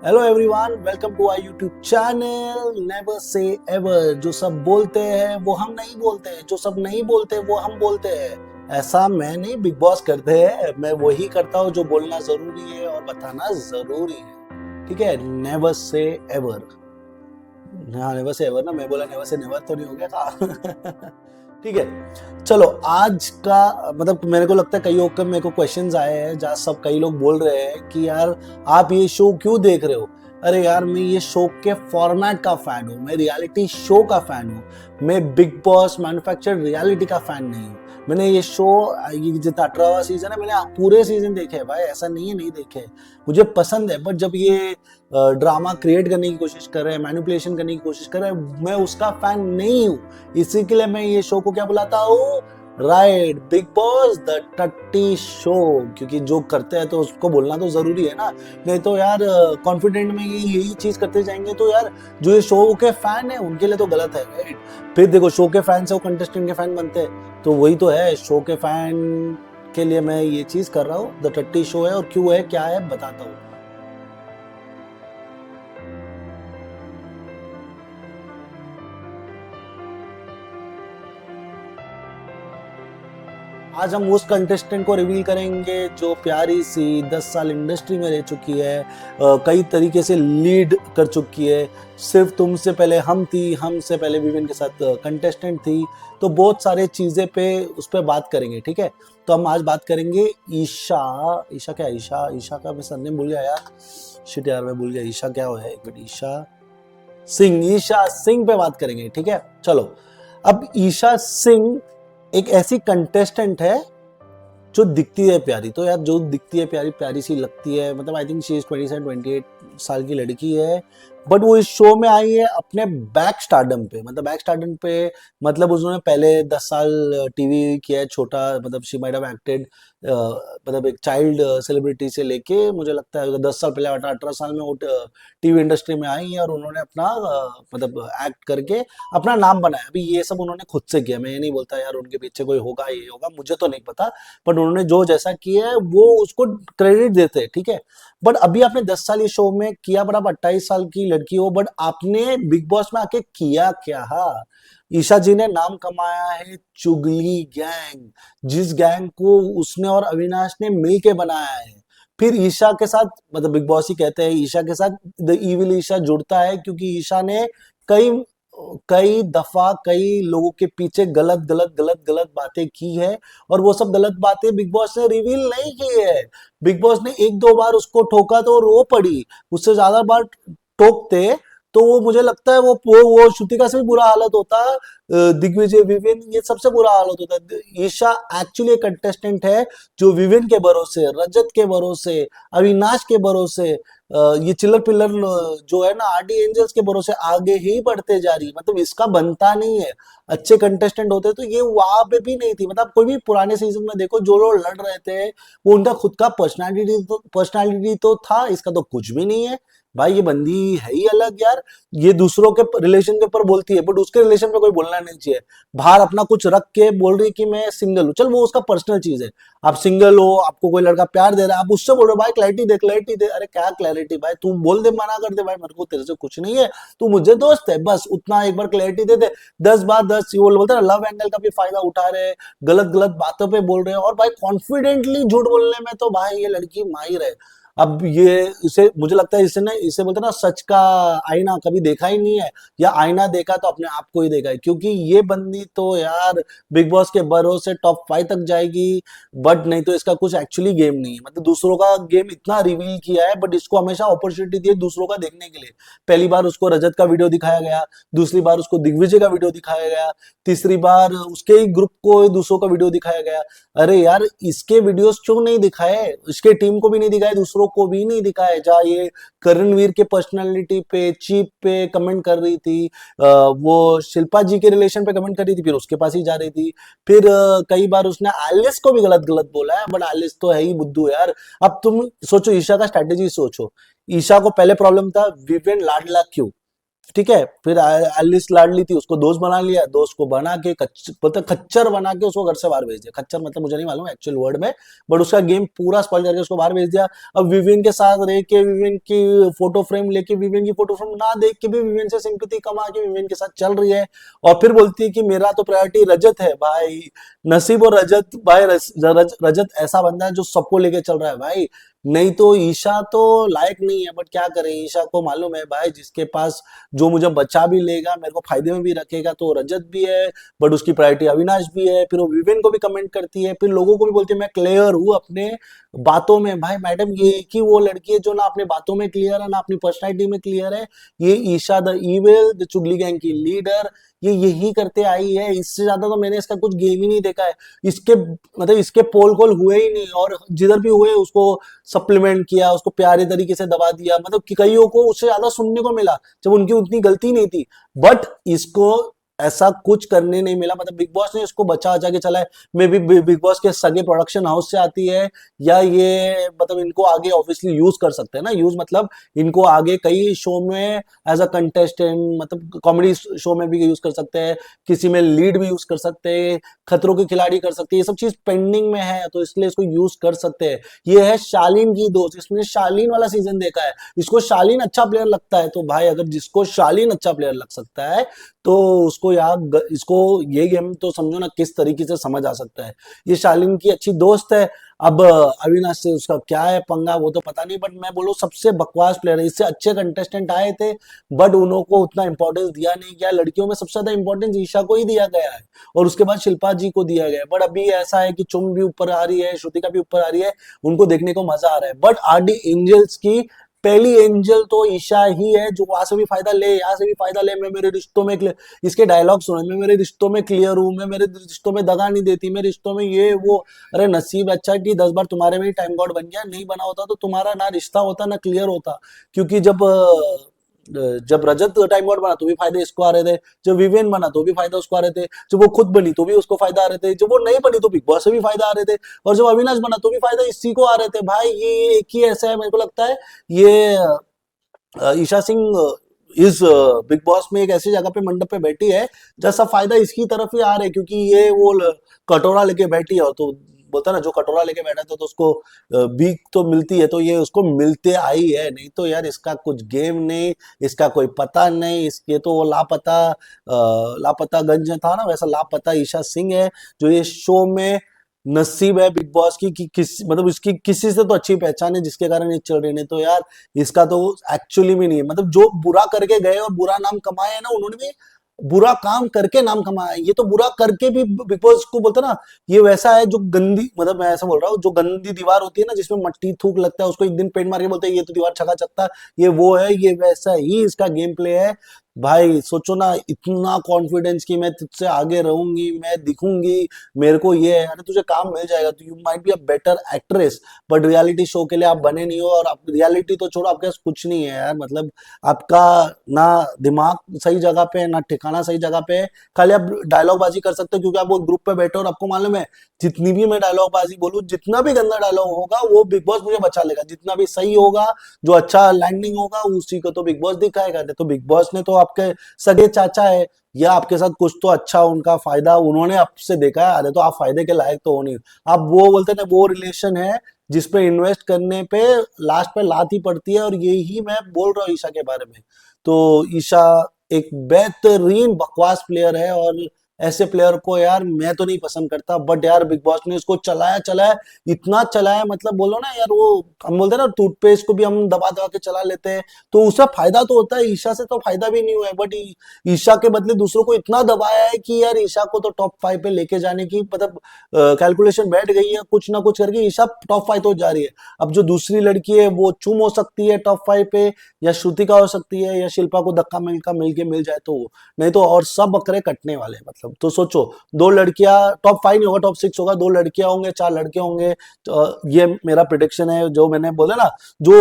Hello everyone, welcome to our YouTube channel Never Say Ever. जो सब बोलते हैं वो हम नहीं बोलते हैं, जो सब नहीं बोलते वो हम बोलते हैं। ऐसा मैं नहीं, बिग बॉस करते हैं। मैं वही करता हूँ जो बोलना जरूरी है और बताना जरूरी है। ठीक है, नेवर से एवर। हाँ, नेवर से एवर ना, मैं बोला नेवर से नेवर तो नहीं हो गया था। ठीक है, चलो आज का मतलब मेरे को लगता है कई लोग मेरे को क्वेश्चंस आए हैं जहाँ सब कई लोग बोल रहे हैं कि यार आप ये शो क्यों देख रहे हो। अरे यार, मैं ये शो के फॉर्मेट का फैन हूँ, मैं रियलिटी शो का फैन हूँ। मैं बिग बॉस मैन्युफैक्चर्ड रियलिटी का फैन नहीं हूँ। मैंने ये शो, ये जितना 18वां सीजन है, मैंने पूरे सीजन देखे हैं भाई, ऐसा नहीं है नहीं देखे। मुझे पसंद है, बट जब ये ड्रामा क्रिएट करने की कोशिश कर रहे हैं, मैनिपुलेशन करने की कोशिश कर रहे हैं, मैं उसका फैन नहीं हूँ। इसी के लिए मैं ये शो को क्या बुलाता हूँ, राइट, बिग बॉस द टट्टी शो। क्योंकि जो करते हैं तो उसको बोलना तो जरूरी है ना। नहीं तो यार कॉन्फिडेंट में यही चीज करते जाएंगे तो यार जो ये शो के फैन है उनके लिए तो गलत है, राइट। फिर देखो, शो के फैन से वो कंटेस्टेंट के फैन बनते हैं, तो वही तो है। शो के फैन के लिए मैं ये चीज कर रहा हूँ, द टट्टी शो है। और क्यों है, क्या है, बताता हूँ। आज हम उस कंटेस्टेंट को रिवील करेंगे जो प्यारी सी 10 साल इंडस्ट्री में रह चुकी है, कई तरीके से लीड कर चुकी है। सिर्फ तुमसे पहले हम थी, हमसे पहले विवेन के साथ कंटेस्टेंट थी। तो बहुत सारे चीजें पे उस पर बात करेंगे, ठीक है। तो हम आज बात करेंगे ईशा। ईशा क्या, ईशा ईशा का मैं सरनेम भूल गया यार। शिट यार, मैं भूल गया ईशा क्या है, एक मिनट। ईशा सिंह, ईशा सिंह पे बात करेंगे, ठीक है। चलो, अब ईशा सिंह एक ऐसी कंटेस्टेंट है जो दिखती है प्यारी। तो यार जो दिखती है प्यारी, प्यारी सी लगती है, मतलब आई थिंक शी इज 27-28 साल की लड़की है। बट वो इस शो में आई है अपने बैक स्टारडम पे, मतलब बैक स्टारडम पे, मतलब उन्होंने पहले 10 साल टीवी किया है छोटा, मतलब शी माइट हैव एक्टेड, मतलब एक चाइल्ड सेलिब्रिटी से लेके मुझे लगता है 10 साल पहले, 18 18 साल में वो टीवी इंडस्ट्री में आई है और उन्होंने अपना मतलब एक्ट करके अपना नाम बनाया। अभी ये सब उन्होंने खुद से किया, मैं ये नहीं बोलता यार उनके पीछे कोई होगा, ये होगा, मुझे तो नहीं पता। बट उन्होंने जो जैसा किया है वो उसको क्रेडिट देते हैं, ठीक है। बट अभी आपने 10 साल ये शो में किया, बट आप 28 साल की लड़की हो, बट आपने बिग बॉस में आके किया क्या। ईशा जी ने नाम कमाया है चुगली गैंग, जिस गैंग को उसने और अविनाश ने मिल के बनाया है। फिर ईशा के साथ, मतलब बिग बॉस ही कहते हैं ईशा के साथ द इविल ईशा जुड़ता है, क्योंकि ईशा ने कई कई दफा कई लोगों के पीछे गलत गलत गलत गलत बातें की है। और वो सब गलत बातें बिग बॉस ने रिवील नहीं की है। बिग बॉस ने एक दो बार उसको ठोका तो रो पड़ी, उससे ज्यादा बार टोकते तो वो, मुझे लगता है वो श्रुतिका से भी बुरा हालत होता, दिग्विजय, विवेन, ये सबसे बुरा हालत होता। ईशा एक्चुअली एक कंटेस्टेंट है जो विवेन के भरोसे, रजत के भरोसे, अविनाश के भरोसे, ये चिल्लर पिल्लर जो है ना, आरडी एंजल्स के भरोसे आगे ही बढ़ते जा रही है। मतलब इसका बनता नहीं है। अच्छे कंटेस्टेंट होते तो ये वहां पे भी नहीं थी। मतलब कोई भी पुराने सीजन में देखो, जो लोग लड़ रहे थे वो उनका खुद का पर्सनालिटी तो था, इसका तो कुछ भी नहीं है। भाई ये बंदी है ही अलग यार। ये दूसरों के रिलेशन के ऊपर बोलती है, बट उसके रिलेशन पे कोई बोलना नहीं चाहिए। बाहर अपना कुछ रख के बोल रही है कि मैं सिंगल हूँ, चल वो उसका पर्सनल चीज है। आप सिंगल हो, आपको कोई लड़का प्यार दे रहा है, आप उससे बोल रहे हो भाई क्लैरिटी दे, क्लैरिटी दे। अरे क्या क्लैरिटी भाई, तू बोल दे, मना कर दे भाई, मेरे को तेरे से कुछ नहीं है, तू मुझे दोस्त है, बस उतना एक बार क्लैरिटी दे दे। 10 बार 10 वो बोलते हैं ना, लव एंगल का भी फायदा उठा रहे हैं, गलत गलत बातों पे बोल रहे हैं। और भाई कॉन्फिडेंटली झूठ बोलने में तो भाई ये लड़की माहिर है। अब ये, इसे मुझे लगता है इसे ना, इसे बोलते हैं ना, सच का आईना कभी देखा ही नहीं है, या आईना देखा तो अपने आप को ही देखा है। क्योंकि ये बंदी तो यार बिग बॉस के भरोसे टॉप 5 तक जाएगी, बट नहीं तो इसका कुछ एक्चुअली गेम नहीं है। मतलब दूसरों का गेम इतना रिवील किया है, बट इसको हमेशा अपॉर्चुनिटी दी है दूसरों का देखने के लिए। पहली बार उसको रजत का वीडियो दिखाया गया, दूसरी बार उसको दिग्विजय का वीडियो दिखाया गया, तीसरी बार उसके ही ग्रुप को दूसरों का वीडियो दिखाया गया। अरे यार, इसके वीडियोस क्यों नहीं दिखाए, इसके टीम को भी नहीं दिखाए, दूसरों को भी नहीं दिखाए। जहाँ ये करणवीर के पर्सनालिटी पे, चीप पे कमेंट कर रही थी, वो शिल्पा जी के रिलेशन पे कमेंट कर रही थी, फिर उसके पास ही जा रही थी। फिर कई बार उसने एलिस को भी गलत गलत बोला है, बट एलिस तो है ही बुद्धू यार। अब तुम सोचो, ईशा का स्ट्रेटेजी सोचो। ईशा को पहले प्रॉब्लम था विवेन लाडला क्यों, ठीक है। फिर एलिस लाडली थी, उसको दोस्त बना लिया, दोस्त को बना के मतलब खच्चर बना के उसको घर से बाहर भेज दिया। खच्चर मतलब मुझे नहीं मालूम एक्चुअल वर्ड में, बट उसका गेम पूरा स्पॉइल करके उसको बाहर भेज दिया। अब विवियन के साथ रह के, विवियन की फोटो फ्रेम लेके, विवियन की फोटो फ्रेम ना देख के भी विवियन से सिंपैथी कमा के विवियन के साथ चल रही है। और फिर बोलती है कि मेरा तो प्रायोरिटी रजत है भाई। नसीब और रजत भाई, रजत ऐसा बंदा है जो सबको लेके चल रहा है भाई। नहीं तो ईशा तो लायक नहीं है, बट क्या करें, ईशा को मालूम है भाई जिसके पास जो मुझे बचा भी लेगा, मेरे को फायदे में भी रखेगा, तो रजत भी है। बट उसकी प्रायोरिटी अविनाश भी है। फिर वो विवेन को भी कमेंट करती है, फिर लोगों को भी बोलती है मैं क्लियर हूँ अपने बातों में। भाई मैडम, ये एक ही वो लड़की है जो ना अपने बातों में क्लियर है ना अपनी पर्सनैलिटी में क्लियर है। ये ईशा द इविल, द चुगली गैंग की लीडर, ये यही करते आई है। इससे ज्यादा तो मैंने इसका कुछ गेम ही नहीं देखा है। इसके मतलब इसके पोल खोल हुए ही नहीं, और जिधर भी हुए उसको सप्लीमेंट किया, उसको प्यारे तरीके से दबा दिया। मतलब कि कईयों को उससे ज्यादा सुनने को मिला जब उनकी उतनी गलती नहीं थी। बट इसको ऐसा कुछ करने नहीं मिला। मतलब बिग बॉस ने इसको बचा बचा के चला है। मे बी बिग बॉस के सगे प्रोडक्शन हाउस से आती है, या ये मतलब इनको आगे ऑब्वियसली यूज कर सकते हैं ना। यूज मतलब इनको आगे कई शो में एज अ कंटेस्टेंट, मतलब कॉमेडी शो में भी यूज कर सकते हैं, किसी में लीड भी यूज कर सकते हैं, खतरों के खिलाड़ी कर सकते हैं। ये सब चीज पेंडिंग में है, तो इसलिए इसको यूज कर सकते हैं। ये है शालीन की दोस्त, इसमें शालीन वाला सीजन देखा है। इसको शालीन अच्छा प्लेयर लगता है, तो भाई अगर जिसको शालीन अच्छा प्लेयर लग सकता है, तो उसको यार इसको ये गेम तो समझो ना किस तरीके से समझ आ सकता है। ये शालीन की अच्छी दोस्त है। अब अविनाश से उसका क्या है पंगा वो तो पता नहीं, बट मैं बोलूं सबसे बकवास प्लेयर है। इससे अच्छे कंटेस्टेंट आए थे, बट उनको उतना इंपॉर्टेंस दिया नहीं गया। लड़कियों में सबसे ज्यादा इंपॉर्टेंस ईशा को ही दिया गया है, और उसके बाद शिल्पा जी को दिया गया है। बट अभी ऐसा है कि चुम भी ऊपर आ रही है, श्रुतिका भी ऊपर आ रही है, उनको देखने को मजा आ रहा है। बट आरडी एंजल्स की पहली एंजल तो ईशा ही है, जो वहां से भी फायदा ले, यहाँ से भी फायदा ले। मैं मेरे रिश्तों में इसके डायलॉग सुने, मैं मेरे रिश्तों में क्लियर हूँ, मैं मेरे रिश्तों में दगा नहीं देती, मेरे रिश्तों में ये वो। अरे नसीब अच्छा कि 10 बार तुम्हारे में ही टाइम गॉड बन गया, नहीं बना होता तो तुम्हारा ना रिश्ता होता ना क्लियर होता। क्योंकि जब रजत टाइम गॉड बना तो भी फायदे इसको आ रहे थे, जब विवेन बना तो भी फायदा उसको आ रहे थे, जब वो खुद बनी तो भी उसको फायदा आ रहे थे, जब वो नहीं बनी तो बिग बॉस से भी फायदा आ रहे थे, और जब अविनाश बना तो भी फायदा इसी को आ रहे थे। भाई ये एक ही ऐसा है, मेरे को लगता है ये ईशा सिंह इस बिग बॉस में एक ऐसी जगह पे मंडप पे बैठी है जहाँ सब फायदा इसकी तरफ ही आ रहा है, क्योंकि ये वो कटोरा लेके बैठी है, और तो बोलता है ना जो कटोरा लेके बैठा था तो उसको भीख तो मिलती है, तो ये उसको मिलते आई है। नहीं तो यार इसका कुछ गेम नहीं, इसका कोई पता नहीं। इसके तो वो लापता गंज था ना, वैसा लापता ईशा सिंह है, जो ये शो में नसीब है बिग बॉस की कि किसी मतलब इसकी किसी से तो अच्छी पहचान है जिसके कारण ये चल रही। नहीं तो यार इसका तो एक्चुअली में नहीं है। मतलब जो बुरा करके गए और बुरा नाम कमाए है ना, उन्होंने भी बुरा काम करके नाम कमाया है। ये तो बुरा करके भी बिग बॉस को बोलते ना, ये वैसा है जो गंदी, मतलब मैं ऐसा बोल रहा हूँ, जो गंदी दीवार होती है ना जिसमें मट्टी थूक लगता है, उसको एक दिन पेंट मार के बोलते हैं ये तो दीवार छका चकता, ये वो है, ये वैसा ही इसका गेम प्ले है। भाई सोचो ना, इतना कॉन्फिडेंस कि मैं तुझसे आगे रहूंगी, मैं दिखूंगी, मेरे को ये है। अरे तुझे काम मिल जाएगा, तो you might be a better actress, but reality show के लिए आप बने नहीं हो। और आप रियलिटी तो छोड़ो, आपके पास कुछ नहीं है यार। मतलब आपका ना दिमाग सही जगह पे है, ना ठिकाना सही जगह पे है। खाली आप डायलॉग बाजी कर सकते हो क्योंकि आप वो ग्रुप पे बैठे हो, और आपको मालूम है जितनी भी मैं डायलॉग बाजी बोलूं, जितना भी गंदा डायलॉग होगा वो बिग बॉस मुझे बचा लेगा, जितना भी सही होगा, जो अच्छा लैंडिंग होगा उसी को तो बिग बॉस दिखाएगा। नहीं तो बिग बॉस ने तो आपके सगे चाचा है, या आपके साथ कुछ तो अच्छा उनका फायदा उन्होंने आपसे देखा है। अरे तो आप फायदे के लायक तो हो नहीं। आप वो बोलते ना वो रिलेशन है जिसपे इन्वेस्ट करने पे लास्ट पे लात ही पड़ती है, और यही मैं बोल रहा हूँ ईशा के बारे में। तो ईशा एक बेहतरीन बकवास प्लेयर है, और ऐसे प्लेयर को यार मैं तो नहीं पसंद करता, बट यार बिग बॉस ने इसको चलाया चलाया, इतना चलाया, मतलब बोलो ना यार, वो हम बोलते हैं ना टूथपेस्ट को भी हम दबा दबा के चला लेते हैं, तो उससे फायदा तो होता है। ईशा से तो फायदा भी नहीं हुआ है, बट ईशा के बदले दूसरों को इतना दबाया है कि यार ईशा को तो टॉप 5 पे लेके जाने की मतलब कैलकुलेशन बैठ गई है। कुछ ना कुछ करके ईशा टॉप 5 तो जा रही है। अब जो दूसरी लड़की है वो चुम हो सकती है टॉप 5 पे, या श्रुतिका हो सकती है, या शिल्पा को धक्का मिल के मिल जाए तो वो, नहीं तो और सब बकरे कटने वाले हैं। मतलब तो सोचो, 2 लड़कियां, टॉप 5 नहीं होगा, टॉप 6 होगा, 2 लड़कियां होंगे, 4 लड़के होंगे। तो ये मेरा प्रिडिक्शन है। जो मैंने बोला ना, जो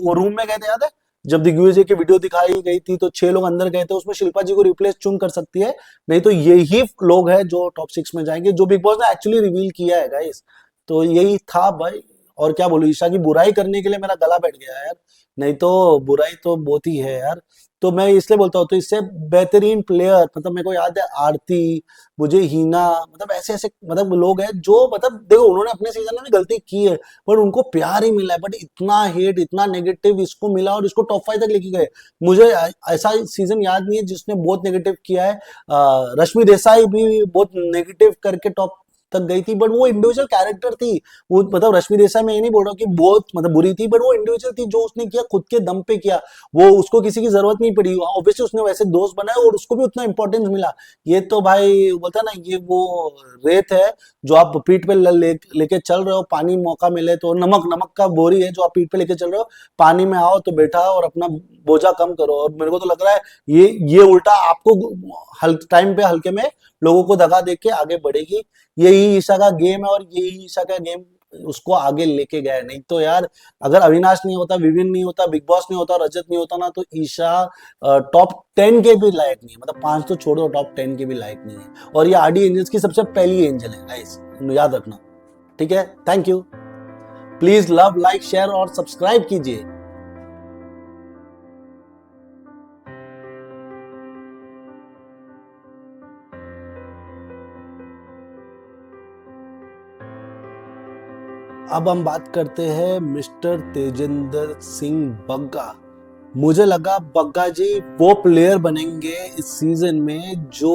वो रूम में गए थे याद है, जब दिग्विजय की वीडियो दिखाई गई थी तो 6 लोग अंदर गए थे, उसमें शिल्पा जी को रिप्लेस चुन कर सकती है। नहीं तो यही लोग हैं जो टॉप 6 में जाएंगे, जो बिग बॉस ने एक्चुअली रिवील किया है गाइस। तो यही था भाई। और क्या बोलूं, ईशा की बुराई करने के लिए मेरा गला बैठ गया है यार। नहीं तो बुराई तो बहुत ही है यार। तो मैं इसलिए बोलता हूँ, तो इससे बेहतरीन प्लेयर मतलब मेरे को याद है आरती, मुझे हीना, मतलब ऐसे ऐसे मतलब लोग हैं जो मतलब देखो उन्होंने अपने सीजन में भी गलती की है, पर उनको प्यार ही मिला है, बट इतना हेट इतना नेगेटिव इसको मिला और इसको टॉप 5 तक लेके गए। मुझे ऐसा सीजन याद नहीं है जिसने बहुत नेगेटिव किया है। रश्मि देसाई भी बहुत नेगेटिव करके टॉप तक गई थी, बट वो इंडिविजुअल कैरेक्टर थी। वो मतलब रश्मि देसाई मैं ये नहीं बोल रहा हूँ कि बहुत मतलब बुरी थी, बट वो इंडिविजुअल थी, जो उसने किया खुद के दम पे किया। वो उसको किसी की जरूरत नहीं पड़ी, ऑब्वियसली उसने वैसे दोस्त बनाए और उसको भी उतना इंपॉर्टेंस मिला। ये तो भाई बोलता है ना, ये वो रेत है जो आप पीठ पे लेके चल रहे हो, पानी मौका मिले तो, नमक नमक का बोरी है जो आप पीठ पे लेके चल रहे हो, पानी में आओ तो बैठा और अपना बोझा कम करो। और मेरे को तो लग रहा है ये उल्टा आपको टाइम पे हल्के में लोगों को दगा दे के आगे बढ़ेगी। यही ईशा का गेम है और यही ईशा का गेम उसको आगे लेके गया है। नहीं तो यार अगर अविनाश नहीं होता, विविन नहीं होता, बिग बॉस नहीं होता, रजत नहीं होता ना, तो ईशा टॉप 10 के भी लायक नहीं है। मतलब 5 तो छोड़ो, टॉप 10 के भी लायक नहीं है। और ये आरडी एंजल्स की सबसे पहली एंजल है गाइस, याद रखना। ठीक है, thank you. Please love, like, share और सब्सक्राइब कीजिए। अब हम बात करते हैं मिस्टर तेजिंदर सिंह बग्गा। मुझे लगा बग्गा जी वो प्लेयर बनेंगे इस सीजन में जो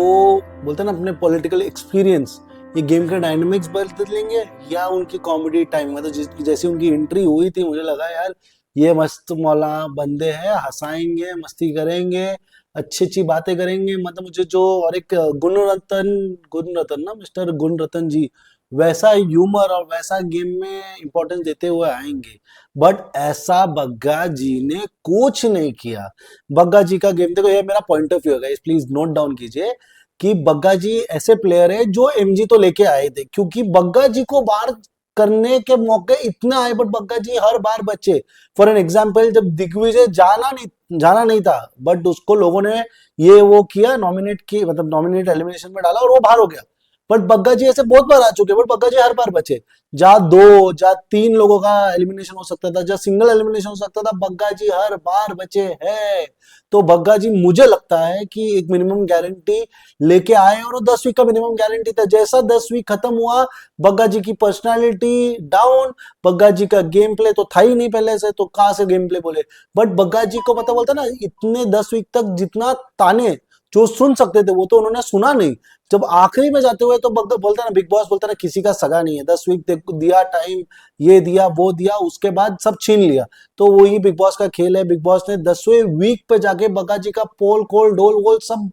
बोलते हैं ना अपने पॉलिटिकल एक्सपीरियंस, ये गेम का डायनामिक्स बदल लेंगे, या उनकी कॉमेडी टाइम मतलब जैसी उनकी एंट्री हुई थी, मुझे लगा यार ये मस्त मौला बंदे हैं, हंसाएंगे, मस्ती करेंगे, अच्छी अच्छी बातें करेंगे। मतलब मुझे जो और एक गुण रतन ना, मिस्टर गुण रतन जी, वैसा ह्यूमर और वैसा गेम में इंपॉर्टेंस देते हुए आएंगे। बट ऐसा बग्गा जी ने कुछ नहीं किया। बग्गा जी का गेम देखो, ये मेरा पॉइंट ऑफ व्यू है गाइस, प्लीज नोट डाउन कीजिए कि बग्गा जी ऐसे प्लेयर है जो एमजी तो लेके आए थे, क्योंकि बग्गा जी को बाहर करने के मौके इतने आए, बट बग्गा जी हर बार बचे। फॉर एन एग्जाम्पल, जब दिग्विजय जाना नहीं था, बट उसको लोगों ने ये वो किया, नॉमिनेट की मतलब नॉमिनेट एलिमिनेशन में डाला और वो बाहर हो गया। बट बग्गा जी ऐसे बहुत बार आ चुके हैं, बट बग्गा जी हर बार बचे। जहां 2 जहां 3 लोगों का एलिमिनेशन हो सकता था, जहां सिंगल एलिमिनेशन हो सकता था, बग्गा जी हर बार बचे हैं। तो बग्गा जी मुझे लगता है कि एक मिनिमम गारंटी लेके आए, और वो 10 वीक का मिनिमम गारंटी था। जैसा 10 वीक खत्म हुआ, बग्गा जी की पर्सनालिटी डाउन, बग्गा जी का गेम प्ले तो था ही नहीं पहले से, तो कहां से गेम प्ले बोले। बट बग्गा जी को पता बोलता ना, इतने 10 वीक तक जितना ताने जो सुन सकते थे वो तो उन्होंने सुना नहीं। जब आखिरी में जाते हुए तो बोलता ना, बिग बॉस बोलता ना किसी का सगा नहीं है, 10 वीक दिया टाइम, ये दिया वो दिया, उसके बाद सब छीन लिया। तो वही बिग बॉस का खेल है। बिग बॉस ने 10वें वीक पे जाके बग्गा जी का पोल खोल डोल वोल सब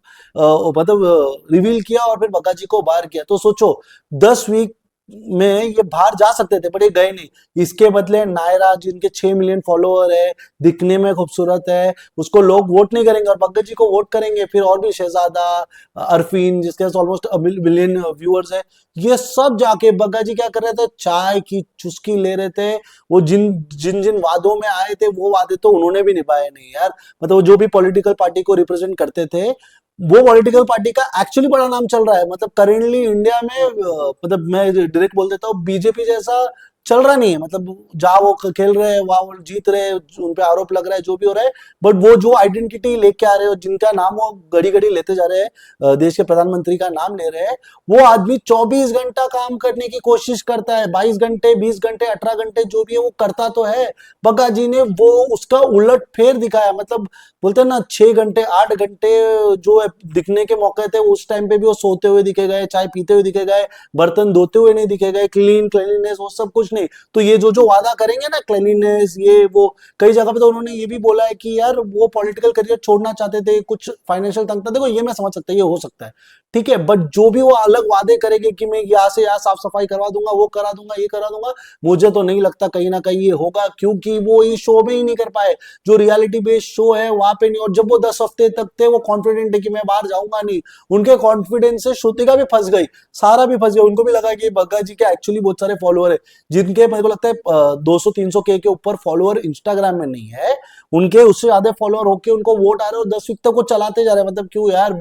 मतलब रिवील किया और फिर बग्गा जी को बाहर किया। तो सोचो 10 वीक में ये बाहर जा सकते थे, पर ये गए नहीं। इसके बदले नायरा, जिनके 6 मिलियन फॉलोअर है, दिखने में खूबसूरत है, उसको लोग वोट नहीं करेंगे और बग्गा जी को वोट करेंगे। फिर और भी शहजादा, अरफीन जिसके पास ऑलमोस्ट मिलियन व्यूअर्स है, ये सब जाके बग्गा जी क्या कर रहे थे, चाय की चुस्की ले रहे थे। वो जिन जिन जिन वादों में आए थे वो वादे तो उन्होंने भी निभाए नहीं यार। मतलब वो जो भी पॉलिटिकल पार्टी को रिप्रेजेंट करते थे, वो पॉलिटिकल पार्टी का एक्चुअली बड़ा नाम चल रहा है। मतलब करेंटली इंडिया में मतलब मैं डायरेक्ट बोल देता हूँ, बीजेपी जैसा चल रहा नहीं है। मतलब जहाँ वो खेल रहे हैं वहां वो जीत रहे हैं, उन पे आरोप लग रहा है, जो भी हो रहा है, बट वो जो आइडेंटिटी लेके आ रहे हो, जिनका नाम वो घड़ी घड़ी लेते जा रहे हैं, देश के प्रधानमंत्री का नाम ले रहे हैं, वो आदमी 24 घंटा काम करने की कोशिश करता है, 22 घंटे 20 घंटे 18 घंटे जो भी है वो करता तो है। बग्गा जी ने वो उसका उलट फेर दिखाया। मतलब बोलते हैं ना 6 घंटे 8 घंटे जो दिखने के मौके थे, उस टाइम पे भी वो सोते हुए दिखे गए, चाय पीते हुए दिखे गए, बर्तन धोते हुए नहीं दिखे गए, क्लीननेस वो सब कुछ नहीं। तो ये जो जो वादा करेंगे ना, क्लीननेस ये वो, कई जगह पे तो उन्होंने ये भी बोला है कि यार वो पॉलिटिकल करियर छोड़ना चाहते थे, कुछ फाइनेंशियल तंग था। देखो ये मैं समझ सकता हूँ, ये हो सकता है, ठीक है, बट जो भी वो अलग वादे करेंगे कि मैं यहाँ से यहाँ साफ सफाई करवा दूंगा, वो करा दूंगा, ये करा दूंगा, मुझे तो नहीं लगता कहीं ना कहीं ये होगा, क्योंकि वो ये शो में ही नहीं कर पाए। जो रियलिटी बेस्ड शो है वहां पे नहीं। और जब वो 10 हफ्ते तक थे, वो कॉन्फिडेंट है कि मैं बाहर जाऊंगा नहीं, उनके कॉन्फिडेंस से श्रुतिका भी फंस गई, सारा भी फंस गया। उनको भी लगा कि बग्गा जी के एक्चुअली बहुत सारे फॉलोअर है, जिनके मेरे को लगता है 200-300 के ऊपर फॉलोअर इंस्टाग्राम में नहीं है, उनके उससे ज्यादा फॉलोअर होके उनको वोट आ रहे हैं और 10 वीक तक वो चलाते जा रहे हैं। मतलब क्यों यार।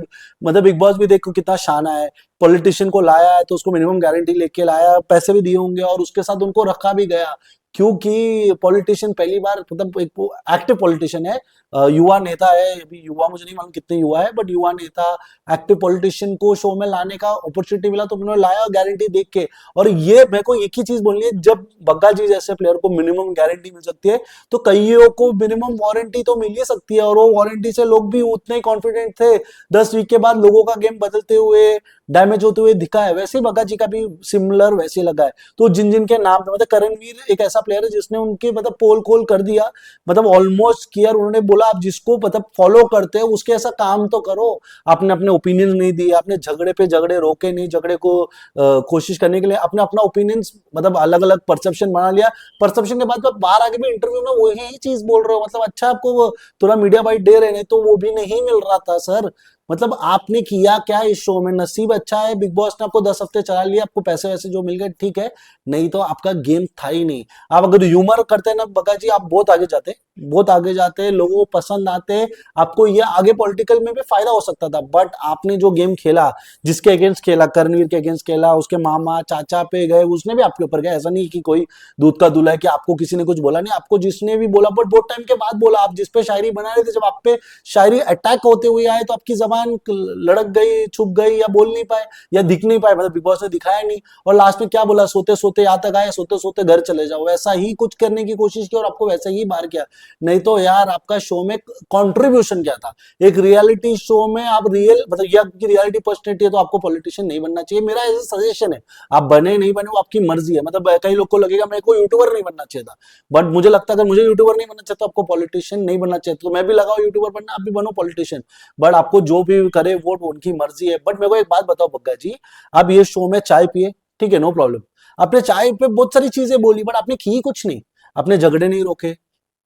मतलब बिग बॉस भी देखो कितना शाना है, पॉलिटिशियन को लाया है तो उसको मिनिमम गारंटी लेके लाया, पैसे भी दिए होंगे और उसके साथ उनको रखा भी गया। क्योंकि पॉलिटिशियन पहली बार मतलब एक एक्टिव पॉलिटिशियन है, युवा नेता है, अभी युवा मुझे नहीं मालूम कितने युवा है, बट युवा नेता एक्टिव पॉलिटिशियन को शो में लाने का अपॉर्चुनिटी मिला तो उन्होंने लाया गारंटी देख के। और ये मेरे को एक ही चीज बोलनी है, जब बग्गा जी जैसे प्लेयर को मिनिमम गारंटी मिल सकती है तो कईयों को मिनिमम वारंटी तो मिल ही सकती है, और वो वारंटी से लोग भी उतने ही कॉन्फिडेंट थे। 10 वीक के बाद लोगों का गेम बदलते हुए, डैमेज होते हुए दिखा है, वैसे ही बग्गा जी का भी सिमिलर वैसे ही लगा है। तो जिन जिन के नाम पे मतलब करणवीर एक ऐसा प्लेयर है जिसने उनके मतलब पोल खोल कर दिया, मतलब ऑलमोस्ट किया। उन्होंने बोला आप जिसको मतलब फॉलो करते हो उसके ऐसा काम तो करो। आपने अपने ओपिनियन नहीं दिए, आपने झगड़े पे झगड़े रोके नहीं, झगड़े को कोशिश करने के लिए अपने अपना ओपिनियन मतलब अलग अलग परसेप्शन बना लिया। परसेप्शन के बाद बाहर आके भी इंटरव्यू में वही चीज बोल रहे हो, मतलब अच्छा आपको वो थोड़ा मीडिया बाइट दे रहे हैं तो वो भी नहीं मिल रहा था सर। मतलब आपने किया क्या इस शो में? नसीब अच्छा है बिग बॉस ने आपको 10 हफ्ते चला लिया, आपको पैसे वैसे जो मिल गए ठीक है, नहीं तो आपका गेम था ही नहीं। आप अगर ह्यूमर करते ना बग्गा जी, आप बहुत आगे जाते, बहुत आगे जाते, लोगों को पसंद आते, आपको ये आगे पॉलिटिकल में भी फायदा हो सकता था। बट आपने जो गेम खेला, जिसके अगेंस्ट खेला, करणवीर के अगेंस्ट खेला, उसके मामा चाचा पे गए, उसने भी आपके ऊपर गया। ऐसा नहीं कि कोई दूध का दूल्हा है कि आपको किसी ने कुछ बोला नहीं, आपको जिसने भी बोला बट बहुत टाइम के बाद बोला। आप जिस पे शायरी बना रहे थे, जब आप पे शायरी अटैक होते हुए आए तो आपकी जबान लड़क गई, छुप गई, या बोल नहीं पाए या दिख नहीं पाए, मतलब बिग बॉस ने दिखाया नहीं। और लास्ट में क्या बोला, सोते सोते यहाँ तक आए, सोते सोते घर चले जाओ, वैसा ही कुछ करने की कोशिश की और आपको वैसा ही बाहर किया। नहीं तो यार आपका शो में कंट्रीब्यूशन क्या था? एक रियलिटी शो में आप रियल मतलब ये आपकी रियलिटी पर्सनैलिटी है तो आपको पॉलिटिशियन नहीं बनना चाहिए, मेरा ऐसा सजेशन है। आप बने नहीं बने वो आपकी मर्जी है, मतलब कई लोग को लगेगा मेरे को यूट्यूबर नहीं बनना चाहिए था, बट मुझे लगता है अगर मुझे यूट्यूबर नहीं बनना चाहिए तो आपको पॉलिटिशियन नहीं बनना चाहिए। तो मैं भी लगाओ यूट्यूबर बनना, आप भी बनो पॉलिटिशियन, बट आपको जो भी करे वोट उनकी मर्जी है। बट मेरे को एक बात बताओ बग्गा जी, आप ये शो में चाय पिए, ठीक है, नो प्रॉब्लम, आपने चाय पे बहुत सारी चीजें बोली बट आपने की कुछ नहीं। आपने झगड़े नहीं रोके,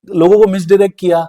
लोगों को मिसडायरेक्ट किया,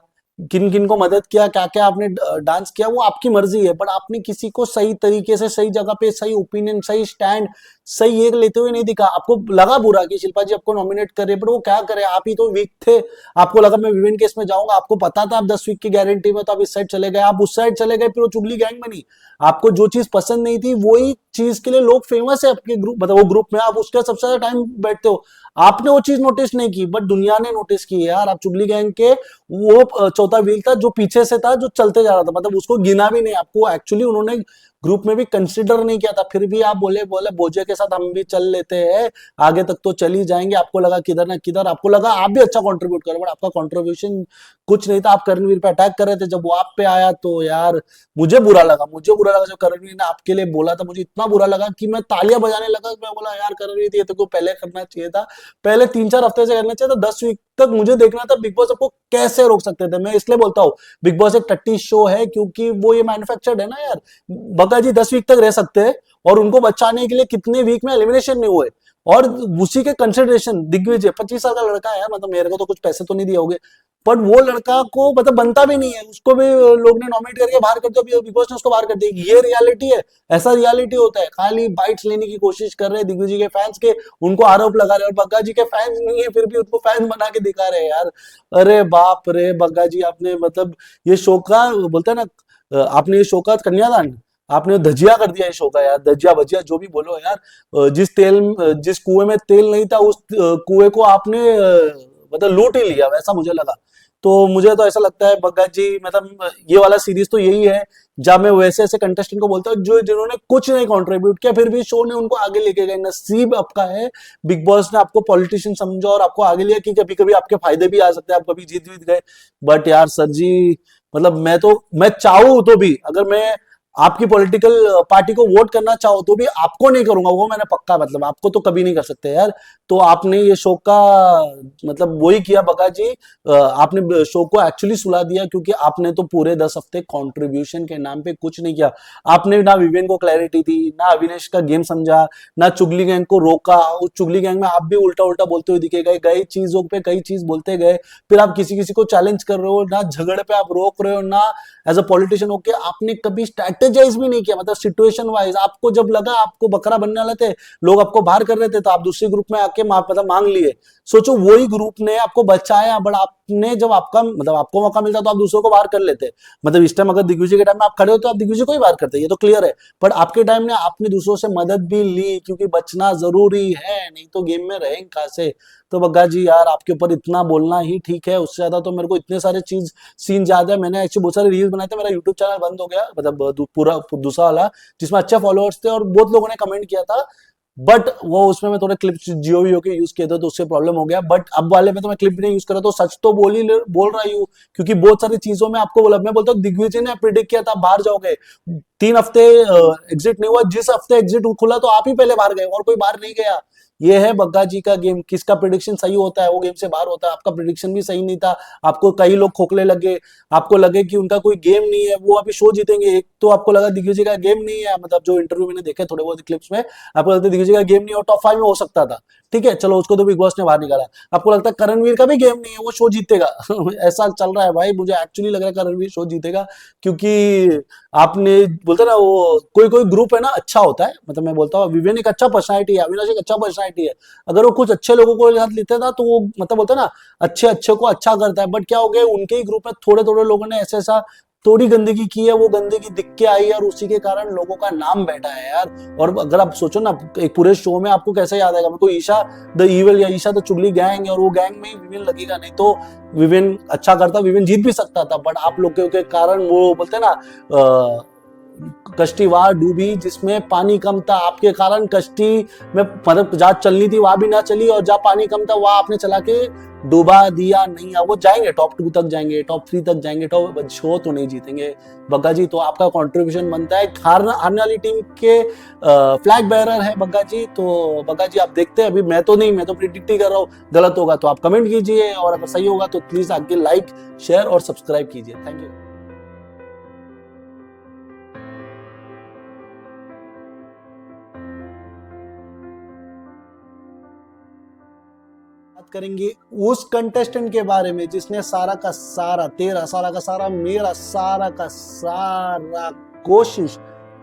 किन किन को मदद किया, क्या क्या आपने डांस किया, वो आपकी मर्जी है, बट आपने किसी को सही तरीके से सही जगह पे सही ओपिनियन सही स्टैंड सही एक लेते हुए नहीं दिखा। आपको लगा बुरा कि शिल्पा जी आपको नॉमिनेट करे, बट वो क्या करे, आप ही तो वीक थे। आपको लगा मैं विवेन केस में जाऊंगा, आपको पता था आप 10 वीक की गारंटी में, तो आप इस साइड चले गए, आप उस साइड चले गए, फिर वो चुगली गैंग में नहीं। आपको जो चीज पसंद नहीं थी वही चीज के लिए लोग फेमस है आपके ग्रुप, मतलब वो ग्रुप में आप उसके सबसे ज्यादा टाइम बैठते हो। आपने वो चीज नोटिस नहीं की बट दुनिया ने नोटिस की यार। आप चुगली गैंग के वो चौथा व्हील था जो पीछे से था, जो चलते जा रहा था, मतलब उसको गिना भी नहीं, आपको एक्चुअली उन्होंने ग्रुप में भी कंसिडर नहीं किया था, फिर भी आप बोले बोले बोझे के साथ हम भी चल लेते हैं, आगे तक तो चल ही जाएंगे। आपको लगा किधर ना किधर, आपको लगा आप भी अच्छा कंट्रीब्यूट करो, बट आपका कंट्रीब्यूशन कुछ नहीं था। आप करणवीर पे अटैक कर रहे थे, जब वो आप पे आया तो यार मुझे बुरा लगा, मुझे बुरा लगा। जब करणवीर ने आपके लिए बोला था मुझे इतना बुरा लगा कि मैं तालियां बजाने लगा। मैं बोला यार करणवीर ये तो पहले करना चाहिए था, पहले 3-4 हफ्ते से करना चाहिए था, 10 वीक तक मुझे देखना था बिग बॉस आपको कैसे रोक सकते थे। मैं इसलिए बोलता हूँ बिग बॉस एक टट्टी शो है क्योंकि वो ये मैन्युफैक्चर्ड है ना यार। बग्गा जी 10 वीक तक रह सकते हैं और उनको बचाने के लिए कितने वीक में एलिमिनेशन नहीं हुए, और उसी के कंसिडरेशन दिग्विजय 25 साल का लड़का है, मतलब मेरे को तो कुछ पैसे तो नहीं दिए होंगे, बट वो लड़का को मतलब बनता भी नहीं है, उसको भी लोग ने नॉमिनेट करके बाहर कर दिया, बिग बॉस ने उसको बाहर कर दिया। ये रियलिटी है, ऐसा रियलिटी होता है। खाली बाइट्स लेने की कोशिश कर रहे हैं दिग्विजय के फैंस के, उनको आरोप लगा रहे हैं, और बग्गा जी के फैंस नहीं है फिर भी उनको फैंस बना के दिखा रहे हैं यार। अरे बाप रे बग्गा जी, आपने मतलब ये शो का बोलते हैं ना, आपने ये शो का कन्यादान, आपने धजिया कर दिया इस शो का यार, धजिया भजिया जो भी बोलो यार। जिस कुएं में तेल नहीं था उस कुएं को आपने मतलब लूट ही लिया, वैसा मुझे लगा। तो मुझे तो ऐसा लगता है बग्गा जी, मतलब ये वाला सीरीज तो यही है जहां मैं वैसे ऐसे कंटेस्टेंट को बोलता हूँ जो जिन्होंने कुछ नहीं कंट्रीब्यूट किया फिर भी शो ने उनको आगे लेके गए। नसीब आपका है, बिग बॉस ने आपको पॉलिटिशियन समझा और आपको आगे लिया कि कभी कभी आपके फायदे भी आ सकते हैं, आप कभी जीत जीत गए। बट यार सर जी, मतलब मैं चाहूं तो भी, अगर मैं आपकी पॉलिटिकल पार्टी को वोट करना चाहो तो भी आपको नहीं करूंगा, वो मैंने पक्का, मतलब आपको तो कभी नहीं कर सकते यार। तो आपने ये शो का मतलब वही किया बग्गा जी, आपने शो को एक्चुअली सुला दिया क्योंकि आपने तो पूरे 10 हफ्ते कंट्रीब्यूशन के नाम पे कुछ नहीं किया। आपने ना विवेन को क्लैरिटी दी, ना अविनेश का गेम समझा, ना चुगली गैंग को रोका। उस चुगली गैंग में आप भी उल्टा उल्टा बोलते हुए दिखे गए, कई चीजों पे कई चीज बोलते गए, फिर आप किसी किसी को चैलेंज कर रहे हो, ना झगड़े पे आप रोक रहे हो, ना एज अ पॉलिटिशियन होके आपने कभी स्ट्रेटेजाइज भी नहीं किया, मतलब सिचुएशन वाइज आपको जब लगा आपको बकरा बनने वाले थे, लोग आपको बाहर कर रहे थे, तो आप दूसरे ग्रुप में आके मतलब मांग लिए। सोचो वही ग्रुप ने आपको बचाया, बट आपने जब आपका मतलब आपको मौका मिलता तो आप दूसरों को बाहर कर लेते। मतलब इस टाइम अगर दिग्विजय के टाइम में आप खड़े हो तो आप दिग्विजय को ही बाहर करते, ये तो क्लियर है। बट आपके टाइम में आपने दूसरों से मदद भी ली क्योंकि बचना जरूरी है, नहीं तो गेम में रहेंगे कहां से। तो बग्गा जी यार आपके ऊपर इतना बोलना ही ठीक है, उससे ज्यादा तो मेरे को इतने सारे चीज सीन याद है। मैंने एक्चुअली बहुत सारे रील्स बनाए थे, मेरा यूट्यूब चैनल बंद हो गया, मतलब पूरा दूसरा वाला जिसमें अच्छे फॉलोअर्स थे और बहुत लोगों ने कमेंट किया था, बट वो उसमें मैं थोड़े क्लिप्स जियो वियो के यूज किए थे तो उससे प्रॉब्लम हो गया। बट अब वाले में तो मैं क्लिप भी नहीं यूज कर रहा, तो सच तो बोल रही हूँ, क्योंकि बहुत सारी चीजों में आपको बोला, मैं बोलता हूँ दिग्विजय ने प्रिडिक्ट किया था बाहर जाओगे, 3 हफ्ते एग्जिट नहीं हुआ, जिस हफ्ते एग्जिट खुला तो आप ही पहले बाहर गए और कोई बाहर नहीं गया। ये है बग्गा जी का गेम, किसका प्रिडिक्शन सही होता है वो गेम से बाहर होता है। आपका प्रिडिक्शन भी सही नहीं था, आपको कई लोग खोखले लगे, आपको लगे कि उनका कोई गेम नहीं है, वो अभी शो जीतेंगे। एक तो आपको लगा दिग्विजय का गेम नहीं है, मतलब जो इंटरव्यू मैंने देखे थोड़े बहुत क्लिप्स में, आपको लगता है दिग्विजय का गेम नहीं है और टॉप 5 में हो सकता था, ठीक है चलो उसको तो बिग बॉस ने बाहर निकाला। आपको लगता है करणवीर का भी गेम नहीं है, वो शो जीतेगा ऐसा चल रहा है भाई, मुझे एक्चुअली लग रहा है करणवीर शो जीतेगा, क्योंकि आपने बोलते ना वो कोई कोई ग्रुप है ना अच्छा होता है, मतलब मैं बोलता हूँ विवेन एक अच्छा पर्सनालिटी है, अविनाश एक अच्छा पर्सनालिटी है, अगर वो कुछ अच्छे लोगों को साथ लेते था तो वो मतलब बोलते ना अच्छे अच्छे को अच्छा करता है। बट क्या हो गया, उनके ही ग्रुप में थोड़े थोड़े लोगों ने ऐसे ऐसा थोड़ी गंदगी की है, वो गंदगी दिख के आई है और उसी के कारण लोगों का नाम बैठा है यार। और अगर आप सोचो ना एक पूरे शो में आपको कैसे याद आएगा, मेरे को ईशा द इविल या ईशा द चुगली गैंग है और वो गैंग में ही विवेन लगेगा, नहीं तो विवेन अच्छा करता, विवेन जीत भी सकता था, बट आप लोग के कारण वो बोलते हैं ना कश्ती वहां डूबी जिसमें पानी कम था, आपके कारण कश्ती में मतलब जहां चलनी थी वहां भी ना चली और जहां पानी कम था वहां आपने चला के डुबा दिया। नहीं वो जाएंगे टॉप 2 तक जाएंगे, टॉप 3 तक जाएंगे, टॉप शो तो नहीं जीतेंगे बग्गा जी। तो आपका कंट्रीब्यूशन बनता है, हारने वाली टीम के फ्लैग बेयरर है बग्गा जी। तो बग्गा जी आप देखते हैं, अभी मैं तो नहीं, मैं तो प्रिडिक्ट ही कर रहा हूँ, गलत होगा तो आप कमेंट कीजिए और अगर सही होगा तो प्लीज आगे लाइक शेयर और सब्सक्राइब कीजिए। Thank you. बात करेंगे उस कंटेस्टेंट के बारे में जिसने सारा का सारा, तेरा सारा का सारा, मेरा सारा का सारा कोशिश